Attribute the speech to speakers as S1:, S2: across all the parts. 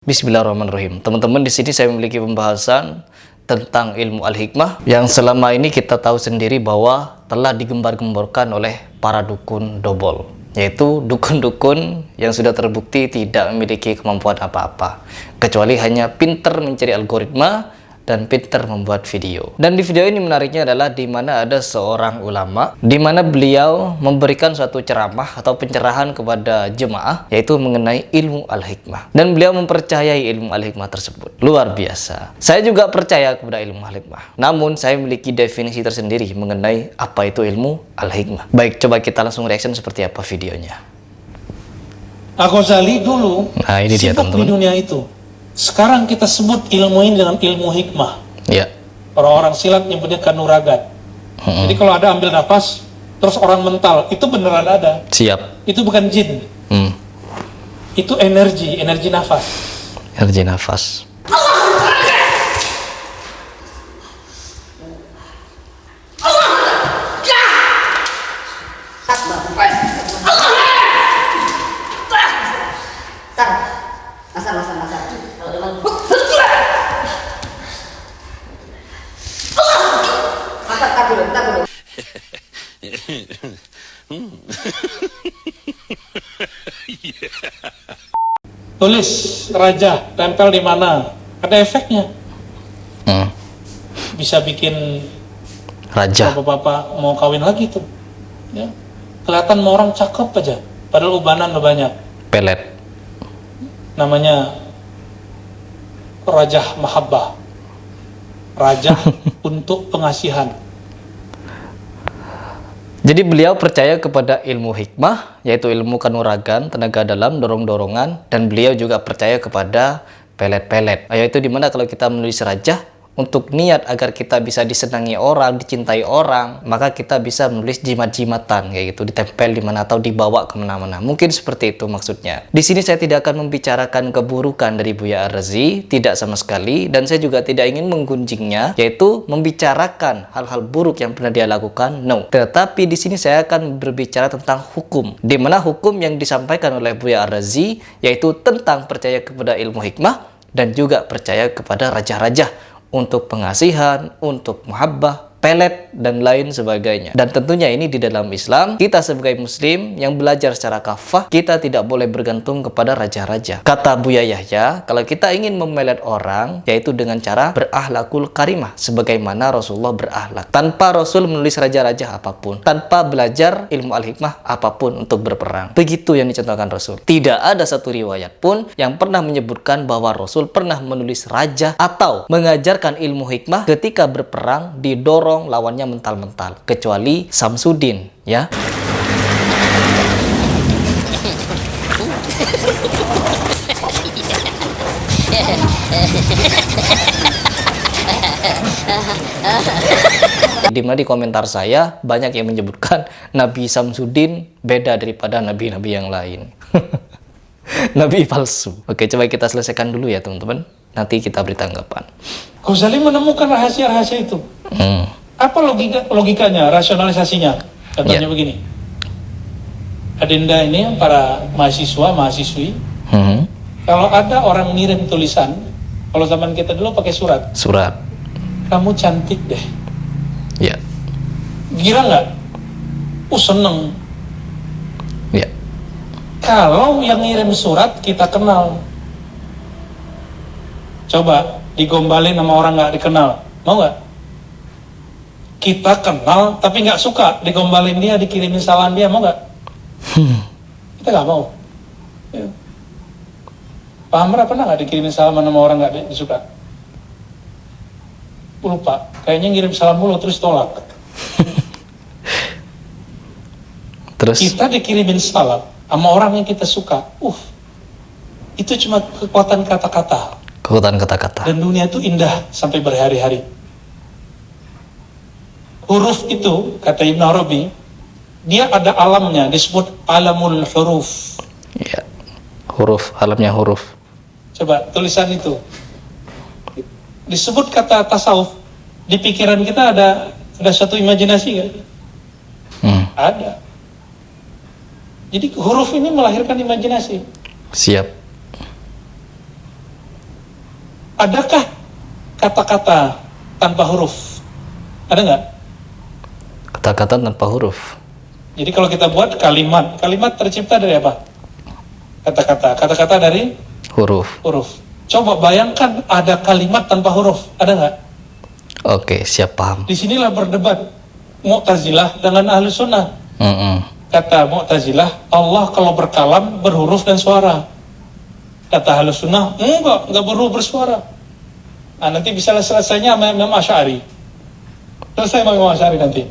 S1: Bismillahirrahmanirrahim. Teman-teman, di sini saya memiliki pembahasan tentang ilmu al-hikmah yang selama ini kita tahu sendiri bahwa telah digembar-gemborkan oleh para dukun dobol, yaitu dukun-dukun yang sudah terbukti tidak memiliki kemampuan apa-apa kecuali hanya pinter mencari algoritma dan pinter membuat video. Dan di video ini menariknya adalah di mana ada seorang ulama di mana beliau memberikan suatu ceramah atau pencerahan kepada jemaah yaitu mengenai ilmu al-hikmah, dan beliau mempercayai ilmu al-hikmah tersebut. Luar biasa. Saya juga percaya kepada ilmu al-hikmah, namun saya memiliki definisi tersendiri mengenai apa itu ilmu al-hikmah. Baik, coba kita langsung reaction seperti apa videonya.
S2: Al-Ghazali dulu
S1: ini dia,
S2: sibuk di dunia itu. Sekarang kita sebut ilmu ini dengan ilmu hikmah.
S1: Ya.
S2: Orang-orang silat nyebutnya kanuragan. Jadi kalau ada ambil nafas, terus orang mental, itu beneran ada.
S1: Siap.
S2: Itu bukan jin. Itu energi nafas.
S1: Energi nafas.
S2: Tulis raja, tempel di mana? Ada efeknya. Bisa bikin
S1: Raja.
S2: bapak-bapak mau kawin lagi tuh. Ya. Kelihatan mau orang cakep aja, padahal ubanan udah banyak.
S1: Pelet.
S2: Namanya Raja Mahabbah, raja untuk pengasihan.
S1: Jadi beliau percaya kepada ilmu hikmah, yaitu ilmu kanuragan, tenaga dalam, dorong-dorongan, dan beliau juga percaya kepada pelet-pelet, yaitu dimana kalau kita menulis raja untuk niat agar kita bisa disenangi orang, dicintai orang, maka kita bisa menulis jimat-jimatan kayak gitu, ditempel di mana atau dibawa kemana-mana. Mungkin seperti itu maksudnya. Di sini saya tidak akan membicarakan keburukan dari Buya Ar-Razi, tidak sama sekali, dan saya juga tidak ingin menggunjingnya, yaitu membicarakan hal-hal buruk yang pernah dia lakukan. No. Tetapi di sini saya akan berbicara tentang hukum, di mana hukum yang disampaikan oleh Buya Ar-Razi yaitu tentang percaya kepada ilmu hikmah dan juga percaya kepada raja-raja untuk pengasihan, untuk muhabbah, pelet, dan lain sebagainya. Dan tentunya ini di dalam Islam, kita sebagai muslim yang belajar secara kafah, kita tidak boleh bergantung kepada raja-raja. Kata Buya Yahya, kalau kita ingin memelet orang, yaitu dengan cara berakhlakul karimah, sebagaimana Rasulullah berakhlak. Tanpa Rasul menulis raja-raja apapun, tanpa belajar ilmu al-hikmah apapun untuk berperang. Begitu yang dicontohkan Rasul. Tidak ada satu riwayat pun yang pernah menyebutkan bahwa Rasul pernah menulis raja atau mengajarkan ilmu hikmah ketika berperang didorong lawannya mental-mental, kecuali Samsudin, ya. Dimana di komentar saya banyak yang menyebutkan Nabi Samsudin beda daripada nabi-nabi yang lain. Nabi palsu. Oke, coba kita selesaikan dulu ya teman-teman. Nanti kita beri tanggapan.
S2: Ghazali menemukan rahasia-rahasia itu. Apa logikanya, rasionalisasinya? Contohnya begini. Adenda ini para mahasiswa-mahasiswi. Kalau ada orang ngirim tulisan, kalau zaman kita dulu pakai surat.
S1: Surat.
S2: Kamu cantik deh.
S1: Ya.
S2: Gila nggak? Seneng.
S1: Ya.
S2: Kalau yang ngirim surat kita kenal, coba digombalin sama orang nggak dikenal, mau nggak? Kita kenal tapi nggak suka digombalin dia, dikirimin salam dia, mau nggak? Kita nggak mau. Ya. Pak Amra pernah nggak dikirimin salam sama orang nggak disuka? Lupa, kayaknya ngirim salam mulu terus tolak.
S1: Terus
S2: kita dikirimin salam sama orang yang kita suka, itu cuma kekuatan kata-kata.
S1: kekuatan kata-kata.
S2: Dan dunia itu indah sampai berhari-hari. Huruf itu, kata Ibn Arabi, dia ada alamnya, disebut alamul huruf.
S1: Ya. Huruf, alamnya huruf.
S2: Coba tulisan itu. Disebut kata tasawuf, di pikiran kita ada suatu imajinasi kan? Ada. Jadi huruf ini melahirkan imajinasi.
S1: Siap.
S2: Adakah kata-kata tanpa huruf? Ada nggak?
S1: Kata-kata tanpa huruf.
S2: Jadi kalau kita buat kalimat, kalimat tercipta dari apa? Kata-kata. Kata-kata dari
S1: Huruf.
S2: huruf. Coba bayangkan ada kalimat tanpa huruf. Ada nggak?
S1: Oke, siap, paham.
S2: Disinilah berdebat Mu'tazilah dengan Ahlu Sunnah. Kata Mu'tazilah, Allah kalau berkalam berhuruf dan suara. Kata Ahlu Sunnah, enggak berhuruf bersuara. Nah, nanti bisa selesainya sama Imam Asy'ari. Selesai sama Imam Asy'ari nanti.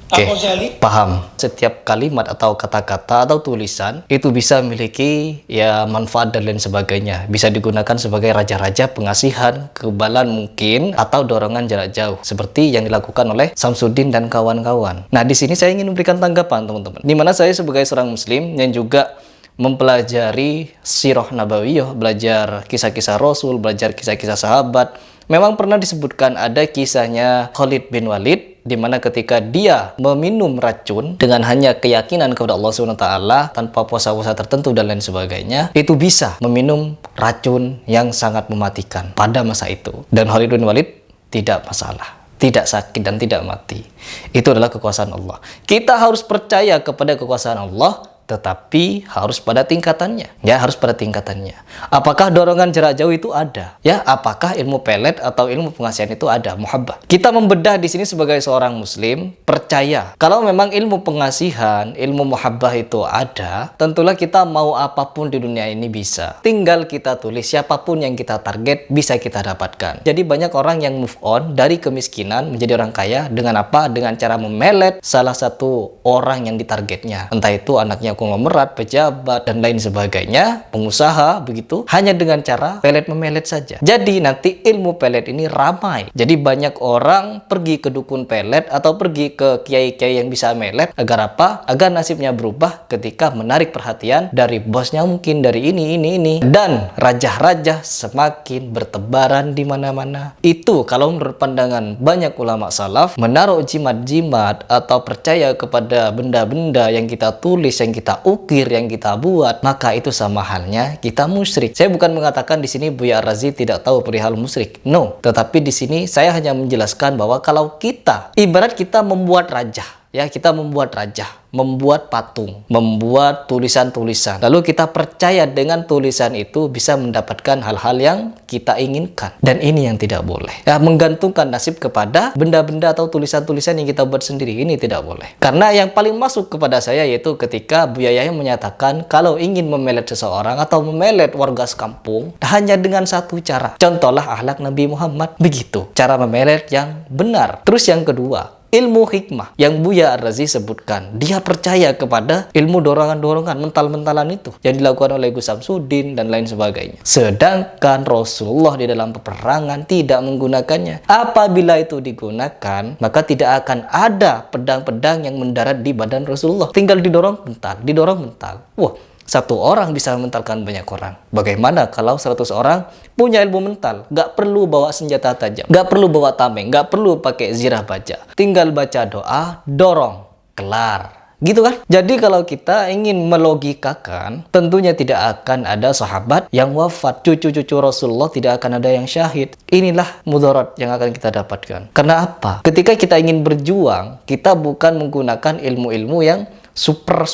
S1: Oke,
S2: Al-Ghazali,
S1: paham. Setiap kalimat atau kata-kata atau tulisan itu bisa memiliki ya manfaat dan lain sebagainya. Bisa digunakan sebagai raja-raja pengasihan, kekebalan mungkin, atau dorongan jarak jauh. Seperti yang dilakukan oleh Samsudin dan kawan-kawan. Nah, di sini saya ingin memberikan tanggapan, teman-teman. Di mana saya sebagai seorang muslim yang juga mempelajari sirah nabawiyah, belajar kisah-kisah Rasul, belajar kisah-kisah sahabat. Memang pernah disebutkan ada kisahnya Khalid bin Walid, di mana ketika dia meminum racun dengan hanya keyakinan kepada Allah SWT tanpa puasa-puasa tertentu dan lain sebagainya, itu bisa meminum racun yang sangat mematikan pada masa itu. Dan Khalid bin Walid tidak masalah, tidak sakit dan tidak mati. Itu adalah kekuasaan Allah. Kita harus percaya kepada kekuasaan Allah, tetapi harus pada tingkatannya. Ya, harus pada tingkatannya. Apakah dorongan jarak jauh itu ada? Ya, apakah ilmu pelet atau ilmu pengasihan itu ada? Muhabbah. Kita membedah di sini sebagai seorang muslim, percaya kalau memang ilmu pengasihan, ilmu muhabbah itu ada, tentulah kita mau apapun di dunia ini bisa. Tinggal kita tulis, siapapun yang kita target bisa kita dapatkan. Jadi banyak orang yang move on dari kemiskinan menjadi orang kaya dengan apa? Dengan cara memelet salah satu orang yang ditargetnya. Entah itu anaknya konglomerat, pejabat, dan lain sebagainya, pengusaha, begitu, hanya dengan cara pelet memelet saja. Jadi nanti ilmu pelet ini ramai. Jadi banyak orang pergi ke dukun pelet atau pergi ke kiai-kiai yang bisa melet. Agar apa? Agar nasibnya berubah ketika menarik perhatian dari bosnya, mungkin dari ini. Dan raja-raja semakin bertebaran di mana-mana. Itu kalau menurut pandangan banyak ulama salaf, menaruh jimat-jimat atau percaya kepada benda-benda yang kita tulis, yang kita ukir, yang kita buat, maka itu sama halnya kita musyrik. Saya bukan mengatakan di sini Buya Ar-Razi tidak tahu perihal musyrik. No, tetapi di sini saya hanya menjelaskan bahwa kalau kita ibarat kita membuat raja, ya, kita membuat raja, membuat patung, membuat tulisan-tulisan. Lalu kita percaya dengan tulisan itu bisa mendapatkan hal-hal yang kita inginkan. Dan ini yang tidak boleh. Ya, menggantungkan nasib kepada benda-benda atau tulisan-tulisan yang kita buat sendiri. Ini tidak boleh. Karena yang paling masuk kepada saya yaitu ketika Buya Yahya menyatakan kalau ingin memelet seseorang atau memelet warga sekampung hanya dengan satu cara. Contohlah akhlak Nabi Muhammad. Begitu cara memelet yang benar. Terus yang kedua, ilmu hikmah yang Buya Ar-Razi sebutkan. Dia percaya kepada ilmu dorongan-dorongan, mental-mentalan itu yang dilakukan oleh Gus Samsudin dan lain sebagainya. Sedangkan Rasulullah di dalam peperangan tidak menggunakannya. Apabila itu digunakan, maka tidak akan ada pedang-pedang yang mendarat di badan Rasulullah. Tinggal didorong mental. Wah, satu orang bisa mentalkan banyak orang. Bagaimana kalau 100 orang punya ilmu mental? Gak perlu bawa senjata tajam, gak perlu bawa tameng, gak perlu pakai zirah baja. Tinggal baca doa, dorong, kelar. Gitu kan? Jadi kalau kita ingin melogikakan, tentunya tidak akan ada sahabat yang wafat. Cucu-cucu Rasulullah tidak akan ada yang syahid. Inilah mudarat yang akan kita dapatkan. Karena apa? Ketika kita ingin berjuang, kita bukan menggunakan ilmu-ilmu yang super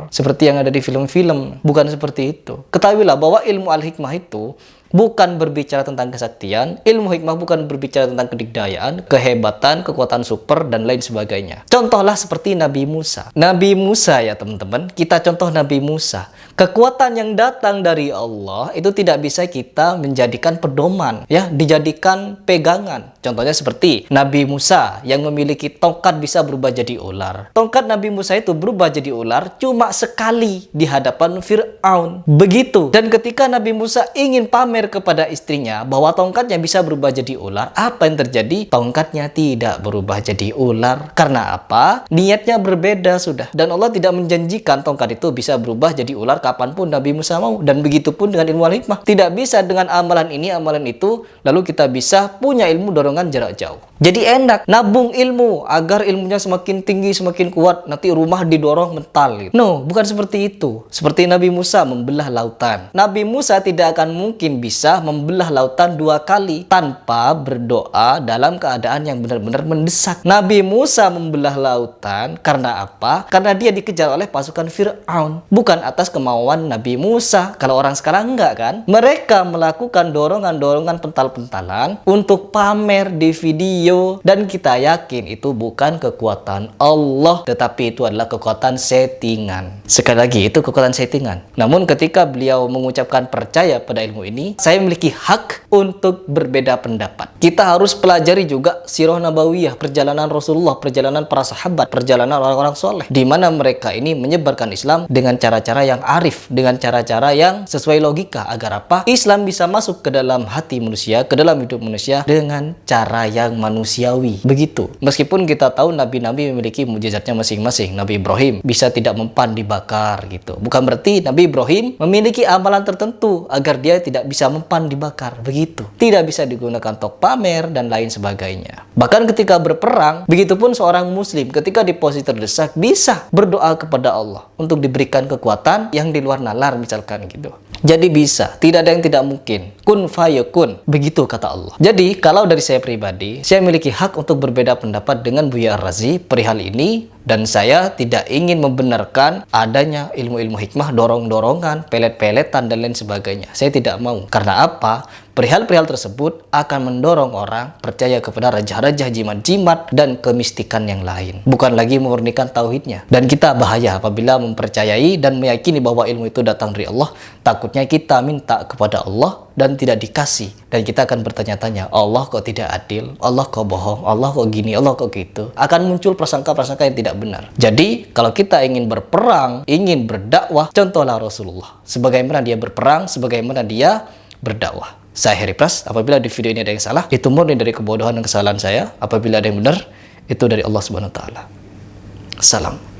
S1: seperti yang ada di film-film. Bukan seperti itu. Ketahuilah bahwa ilmu al-hikmah itu bukan berbicara tentang kesaktian. Ilmu hikmah bukan berbicara tentang kedikdayaan, kehebatan, kekuatan super, dan lain sebagainya. Contohlah seperti Nabi Musa. Nabi Musa ya teman-teman, kita contoh Nabi Musa. Kekuatan yang datang dari Allah itu tidak bisa kita menjadikan pedoman, ya, dijadikan pegangan. Contohnya seperti Nabi Musa yang memiliki tongkat bisa berubah jadi ular. Tongkat Nabi Musa itu berubah jadi ular cuma sekali di hadapan Fir'aun. Begitu. Dan ketika Nabi Musa ingin pamer pamer kepada istrinya bahwa tongkatnya bisa berubah jadi ular, apa yang terjadi? Tongkatnya tidak berubah jadi ular. Karena apa? Niatnya berbeda sudah. Dan Allah tidak menjanjikan tongkat itu bisa berubah jadi ular kapanpun Nabi Musa mau. Dan begitu pun dengan ilmu al-hikmah. Tidak bisa dengan amalan ini, amalan itu, lalu kita bisa punya ilmu dorongan jarak jauh. Jadi enak nabung ilmu agar ilmunya semakin tinggi, semakin kuat, nanti rumah didorong mental gitu. No, bukan seperti itu. Seperti Nabi Musa membelah lautan. Nabi Musa tidak akan mungkin bisa membelah lautan 2 kali tanpa berdoa dalam keadaan yang benar-benar mendesak. Nabi Musa membelah lautan karena apa? Karena dia dikejar oleh pasukan Fir'aun. Bukan atas kemauan Nabi Musa. Kalau orang sekarang enggak kan? Mereka melakukan dorongan-dorongan pental-pentalan untuk pamer di video. Dan kita yakin itu bukan kekuatan Allah, tetapi itu adalah kekuatan settingan. Sekali lagi, itu kekuatan settingan. Namun ketika beliau mengucapkan percaya pada ilmu ini, saya memiliki hak untuk berbeda pendapat. Kita harus pelajari juga sirah nabawiyah, perjalanan Rasulullah, perjalanan para sahabat, perjalanan orang-orang soleh, di mana mereka ini menyebarkan Islam dengan cara-cara yang arif, dengan cara-cara yang sesuai logika, agar apa? Islam bisa masuk ke dalam hati manusia, ke dalam hidup manusia dengan cara yang manusiawi. Begitu. Meskipun kita tahu nabi-nabi memiliki mukjizatnya masing-masing. Nabi Ibrahim bisa tidak mempan dibakar gitu. Bukan berarti Nabi Ibrahim memiliki amalan tertentu agar dia tidak bisa mempan dibakar. Begitu. Tidak bisa digunakan untuk pamer dan lain sebagainya. Bahkan ketika berperang, begitupun seorang muslim ketika di posisi terdesak bisa berdoa kepada Allah untuk diberikan kekuatan yang di luar nalar misalkan gitu. Jadi bisa, tidak ada yang tidak mungkin. Kun fayakun, begitu kata Allah. Jadi kalau dari saya pribadi, saya memiliki hak untuk berbeda pendapat dengan Buya Ar-Razi perihal ini, dan saya tidak ingin membenarkan adanya ilmu-ilmu hikmah, dorong-dorongan, pelet-peletan dan lain sebagainya. Saya tidak mau. Karena apa? Perihal-perihal tersebut akan mendorong orang percaya kepada raja-raja, jimat-jimat, dan kemistikan yang lain. Bukan lagi memurnikan tauhidnya. Dan kita bahaya apabila mempercayai dan meyakini bahwa ilmu itu datang dari Allah. Takutnya kita minta kepada Allah dan tidak dikasih. Dan kita akan bertanya-tanya, Allah kok tidak adil? Allah kok bohong? Allah kok gini? Allah kok gitu? Akan muncul prasangka-prasangka yang tidak benar. Jadi, kalau kita ingin berperang, ingin berdakwah, contohlah Rasulullah. Sebagaimana dia berperang, sebagaimana dia berdakwah. Saya Heri Pras, apabila di video ini ada yang salah, itu murni dari kebodohan dan kesalahan saya. Apabila ada yang benar, itu dari Allah Subhanahu wa taala. Salam.